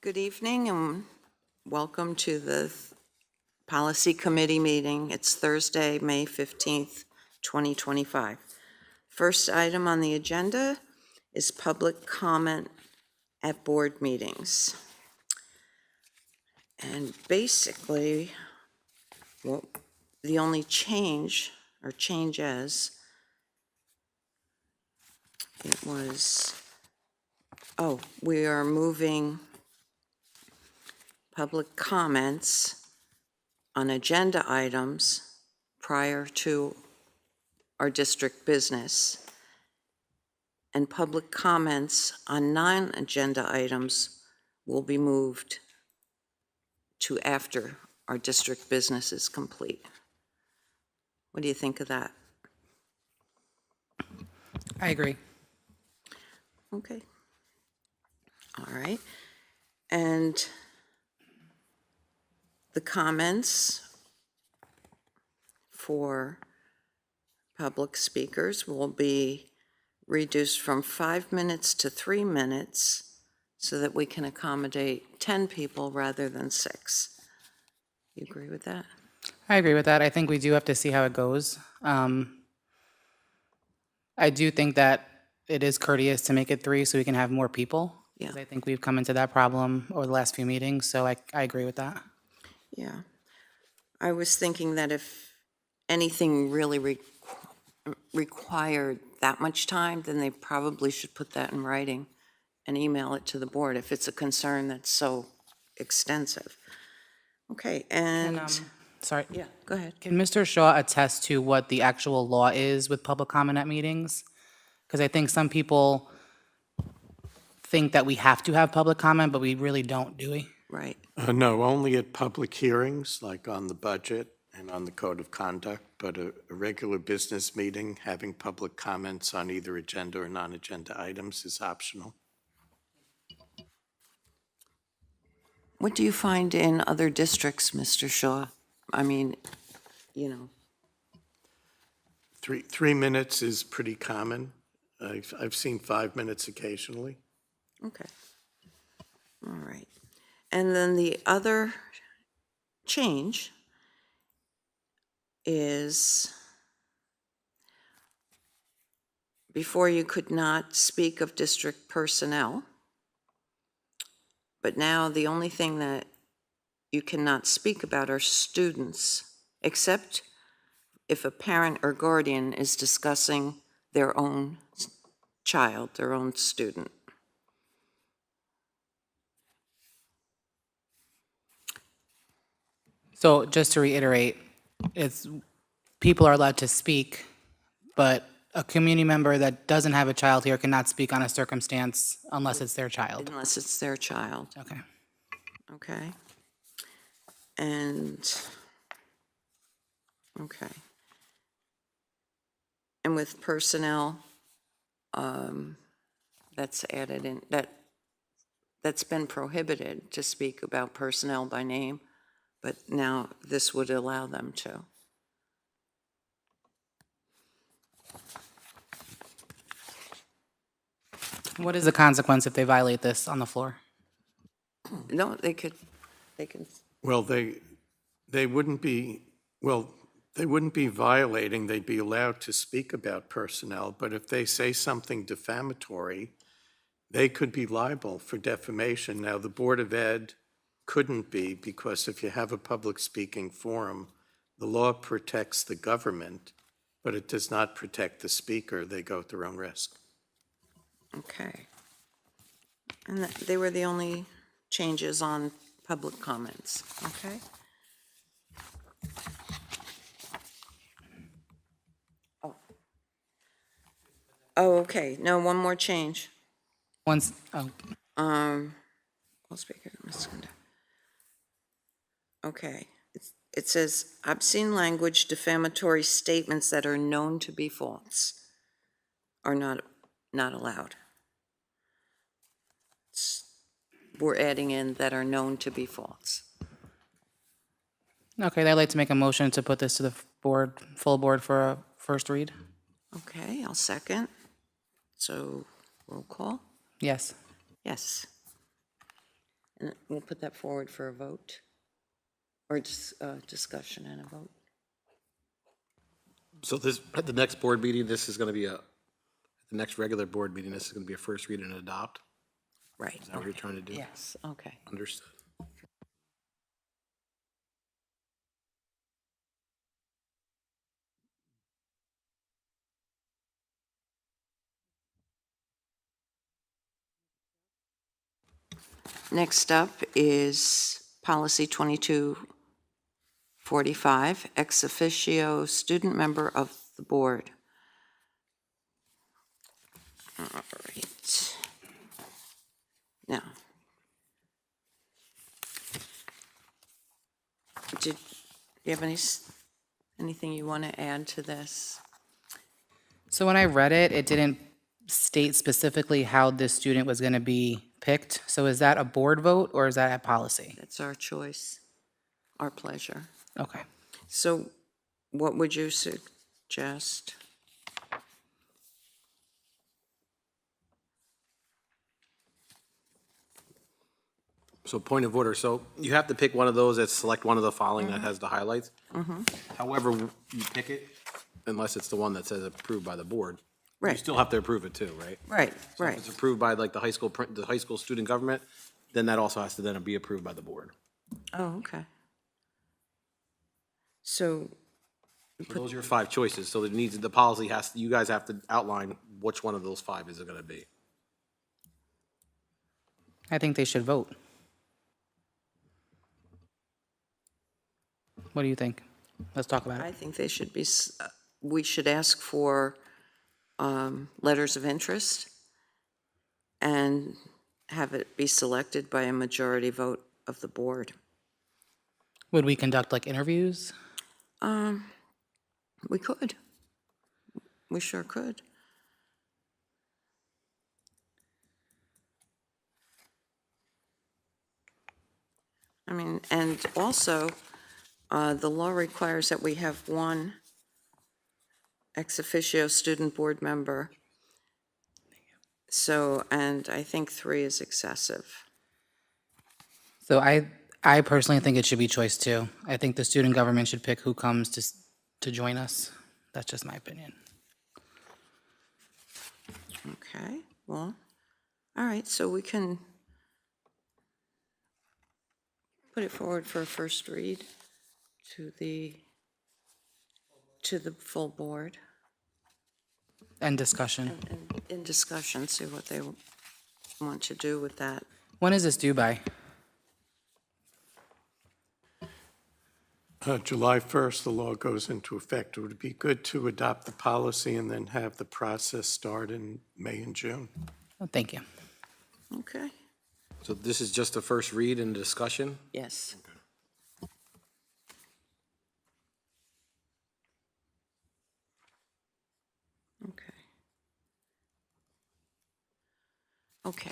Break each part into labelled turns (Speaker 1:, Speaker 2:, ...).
Speaker 1: Good evening and welcome to the Policy Committee meeting. It's Thursday, May 15th, 2025. First item on the agenda is public comment at board meetings. And basically, the only change or changes, it was, we are moving public comments on agenda items prior to our district business, and public comments on non-agenda items will be moved to after our district business is complete. What do you think of that?
Speaker 2: I agree.
Speaker 1: Okay. All right. And the comments for public speakers will be reduced from 5 minutes to 3 minutes so that we can accommodate 10 people rather than 6. You agree with that?
Speaker 2: I agree with that. I think we do have to see how it goes. I do think that it is courteous to make it 3 so we can have more people.
Speaker 1: Yeah.
Speaker 2: 'Cause I think we've come into that problem over the last few meetings, so I agree with that.
Speaker 1: Yeah. I was thinking that if anything really required that much time, then they probably should put that in writing and email it to the board if it's a concern that's so extensive. Okay, and,
Speaker 2: Sorry.
Speaker 1: yeah, go ahead.
Speaker 2: Can Mr. Shaw attest to what the actual law is with public comment at meetings? Because I think some people think that we have to have public comment, but we really don't, do we?
Speaker 1: Right,
Speaker 3: No, only at public hearings, like on the budget and on the code of conduct, but a regular business meeting, having public comments on either agenda or non-agenda items is optional.
Speaker 1: what do you find in other districts, Mr. Shaw? I mean, you know,
Speaker 3: 3 minutes is pretty common. I've seen 5 minutes occasionally.
Speaker 1: okay. All right. And then the other change is before you could not speak of district personnel, but now the only thing that you cannot speak about are students, except if a parent or guardian is discussing their own child, their own student.
Speaker 2: So just to reiterate, it's, people are allowed to speak, but a community member that doesn't have a child here cannot speak on a circumstance unless it's their child.
Speaker 1: Unless it's their child,
Speaker 2: Okay.
Speaker 1: okay? And, okay. And with personnel, that's added in, that's been prohibited to speak about personnel by name, but now this would allow them to.
Speaker 2: What is the consequence if they violate this on the floor?
Speaker 1: No, they could,
Speaker 3: Well, they wouldn't be, they wouldn't be violating, they'd be allowed to speak about personnel, but if they say something defamatory, they could be liable for defamation. Now, the Board of Ed couldn't be, because if you have a public speaking forum, the law protects the government, but it does not protect the speaker. They go at their own risk.
Speaker 1: okay. And they were the only changes on public comments, okay? Oh, okay, no, one more change.
Speaker 2: Once,
Speaker 1: All speakers, okay, it says obscene language, defamatory statements that are known to be false are not allowed. We're adding in that are known to be false.
Speaker 2: okay, I'd like to make a motion to put this to the board, full board for a first read.
Speaker 1: Okay, I'll second. So, roll call?
Speaker 2: Yes.
Speaker 1: Yes. And we'll put that forward for a vote, or discussion and a vote.
Speaker 4: So this, at the next board meeting, this is going to be the next regular board meeting, this is going to be a first read and adopt?
Speaker 1: Right.
Speaker 4: Is that what you're trying to do?
Speaker 1: Yes, okay.
Speaker 4: Understood.
Speaker 1: Next up is policy 2245, ex officio student member of the board. All right. Now, do you have anything you want to add to this?
Speaker 2: So when I read it, it didn't state specifically how this student was going to be picked. So is that a board vote or is that a policy?
Speaker 1: That's our choice, our pleasure.
Speaker 2: Okay.
Speaker 1: So what would you suggest?
Speaker 4: So point of order, so you have to pick one of those that select one of the following that has the highlights. However, you pick it, unless it's the one that says approved by the board. You
Speaker 1: Right.
Speaker 4: still have to approve it too, right?
Speaker 1: Right,
Speaker 4: So if
Speaker 1: right.
Speaker 4: it's approved by like the high school student government, then that also has to then be approved by the board.
Speaker 1: Oh, okay. So,
Speaker 4: So those are your 5 choices, so it needs, the policy has, you guys have to outline which one of those 5 is it gonna be.
Speaker 2: I think they should vote. What do you think? Let's talk about
Speaker 1: I
Speaker 2: it.
Speaker 1: think they should be, we should ask for letters of interest and have it be selected by a majority vote of the board.
Speaker 2: Would we conduct like interviews?
Speaker 1: We could. We sure could. I mean, and also, the law requires that we have one ex officio student board member. So, and I think 3 is excessive.
Speaker 2: So I personally think it should be choice 2. I think the student government should pick who comes to join us. That's just my opinion.
Speaker 1: Okay, well, all right, so we can put it forward for a first read to the full board
Speaker 2: And discussion.
Speaker 1: and in discussion, see what they want to do with that.
Speaker 2: When is this due by?
Speaker 3: July 1st, the law goes into effect. It would be good to adopt the policy and then have the process start in May and June.
Speaker 2: Oh, thank you.
Speaker 1: Okay,
Speaker 4: So this is just a first read and discussion?
Speaker 1: yes. Okay. Okay.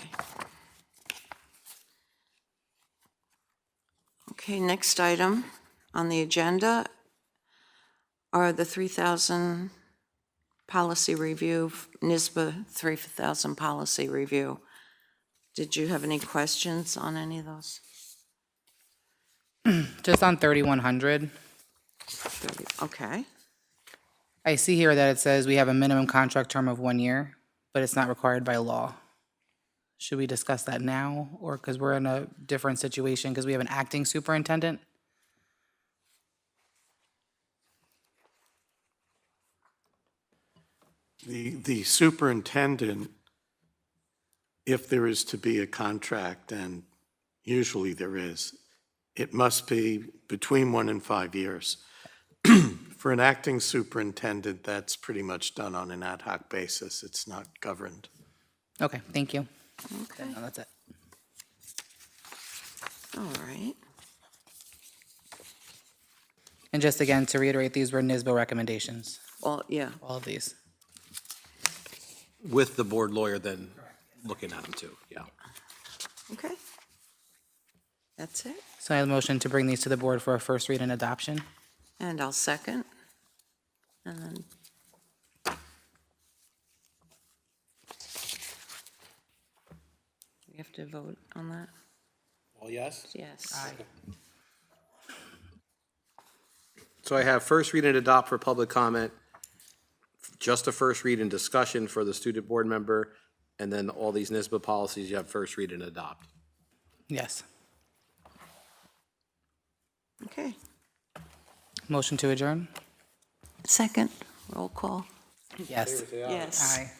Speaker 1: Okay, next item on the agenda are the 3,000 policy review, NISBA 3,000 policy review. Did you have any questions on any of those?
Speaker 2: Just on 3100,
Speaker 1: Okay,
Speaker 2: I see here that it says we have a minimum contract term of 1 year, but it's not required by law. Should we discuss that now, or because we're in a different situation because we have an acting superintendent?
Speaker 3: The superintendent, if there is to be a contract, and usually there is, it must be between 1 and 5 years. For an acting superintendent, that's pretty much done on an ad hoc basis. It's not governed.
Speaker 2: Okay, thank you.
Speaker 1: okay,
Speaker 2: No, that's it.
Speaker 1: all right.
Speaker 2: And just again, to reiterate, these were NISBA recommendations,
Speaker 1: Well, yeah,
Speaker 2: all of these.
Speaker 4: With the board lawyer then looking at them too, yeah.
Speaker 1: okay. That's it,
Speaker 2: So I have a motion to bring these to the board for a first read and adoption.
Speaker 1: and I'll second. And then we have to vote on that?
Speaker 4: All yes?
Speaker 1: Yes.
Speaker 4: So I have first read and adopt for public comment, just a first read and discussion for the student board member, and then all these NISBA policies, you have first read and adopt.
Speaker 2: Yes.
Speaker 1: Okay.
Speaker 2: Motion to adjourn?
Speaker 1: Second, roll call.
Speaker 2: Yes.
Speaker 1: Yes.
Speaker 2: Aye.